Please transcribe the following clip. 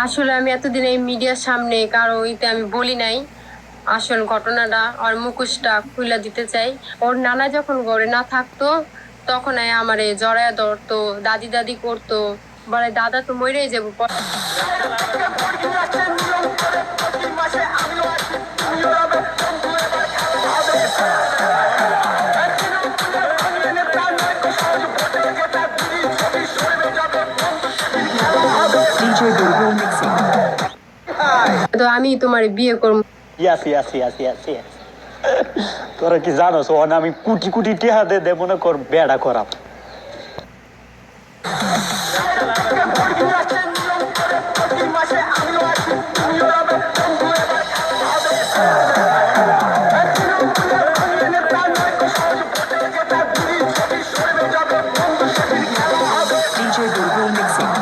আসলে আমি এতদিন এই মিডিয়ার সামনে কারো ইতে আমি বলি নাই আসল ঘটনাটা। আর মুখোশটা খুলে দিতে চাই। ওর নানা যখন ঘরে না থাকতো তখন আমারে জড়ায় ধরতো, দাদি দাদি করতো, বলে দাদা তো মরেই যাবো। তো আমি তোমার বিয়ে করবো। ইয়াস ইয়াস ইয়াস ইয়াস ইয়াস তোরা কি জানোস ও না আমি কোটি কোটি টিহা দে মনে কর বেড়া করা DJ Bulbul Mixing.